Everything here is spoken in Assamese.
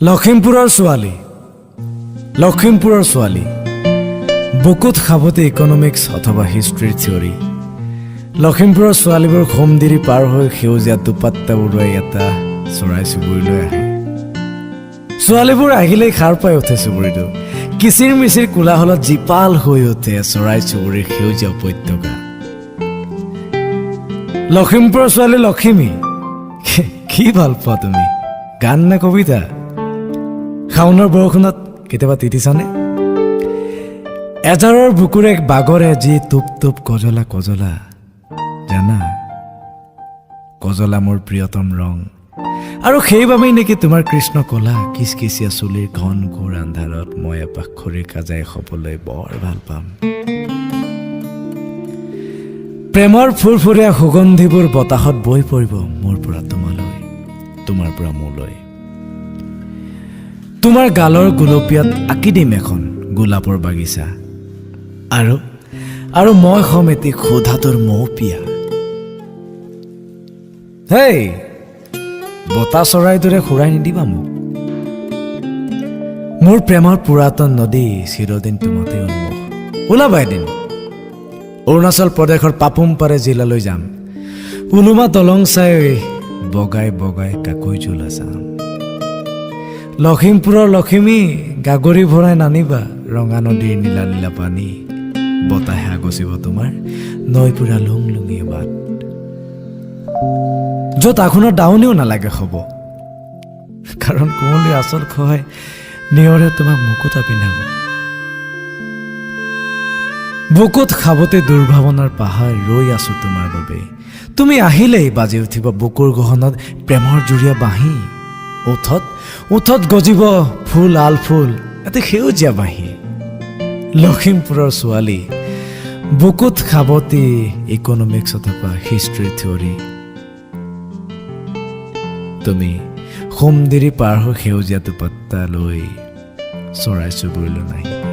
লখিমপুৰৰ ছোৱালী বুকুত খাবতে ইকনমিক্স অথবা হিষ্ট্ৰীৰ থিয়ৰী লখিমপুৰৰ ছোৱালীবোৰ ঘুমদিৰি পাৰ হৈ সেউজীয়া দুপাত্তা উৰুৱাই এটা চৰাই চুবুৰীলৈ আহে ছোৱালীবোৰ আহিলেই খাৰ পাই উঠে চুবুৰীটো কিচিৰ মিচিৰ কোলাহলত জীপাল হৈ উঠে চৰাই চুবুৰীৰ সেউজীয়া উপত্যকা লখিমপুৰৰ ছোৱালী লখিমী কি ভাল পোৱা তুমি গান নে কবিতা শাওনৰ বৰষুণত কেতিয়াবা তিতিছানে এজাৰৰ বুকুৰে বাগৰে যি টুপ টুপ কজলা জানা কজলা মোৰ প্ৰিয়তম ৰং আৰু সেইবাবেই নেকি তোমাৰ কৃষ্ণ কলা কিচকিচিয়া চুলিৰ ঘন ঘোৰ আন্ধাৰত মই এপাক খৰিৰ কাজাই খাবলৈ বৰ ভাল পাম প্ৰেমৰ ফুৰফুৰীয়া সুগন্ধিবোৰ বতাহত বৈ পৰিব মোৰ পৰা তোমালৈ তোমাৰ পৰা মোলৈ তোমাৰ গালৰ গুলপীয়াত আঁকি দিম এখন গোলাপৰ বাগিচা আৰু মই হ'ম এটি খোধাটোৰ মৌপিয়া হেই বতাহ চৰাইৰ দৰে খুৰাই নিদিবা মোক মোৰ প্ৰেমৰ পুৰাতন নদী চিৰদিন তোমাতে উন্মুখ ওলাবা এদিন অৰুণাচল প্ৰদেশৰ পাপুমপাৰে জিলালৈ যাম উলুমা দলং চাই বগাই বগাই কাকৈ জ্বলা চাম লখিমপুৰৰ লখিমী গাগৰি ভৰাই নানিবা ৰঙা নদীৰ নীলা নীলা পানী বতাহে আগচিব তোমাৰ নৈ পুৰা লুংলুঙি বাট য'ত আঘোণৰ দাৱনিও নালাগে হ'ব কাৰণ কুঁৱলীৰ আচল খহাই নিয়ৰে তোমাক মুকুতা পিন্ধাব বুকুত খাবতে দুৰ্ভাৱনাৰ পাহাৰ ৰৈ আছো তোমাৰ বাবে তুমি আহিলেই বাজি উঠিব বুকুৰ গহনত প্ৰেমৰ জুৰীয়া বাঁহী উঠত গজিব ফুল আল ফুল এটি সেউজীয়া বাঁহী লখিমপুৰৰ ছোৱালী বুকুত খাবতে ইকনমিক্স অথবা হিষ্ট্ৰীৰ থিয়ৰী তুমি সোমদিৰি পাৰ হৈ সেউজীয়া দুপাত্তা লৈ চৰাই চুবুৰীলৈ নাহিবা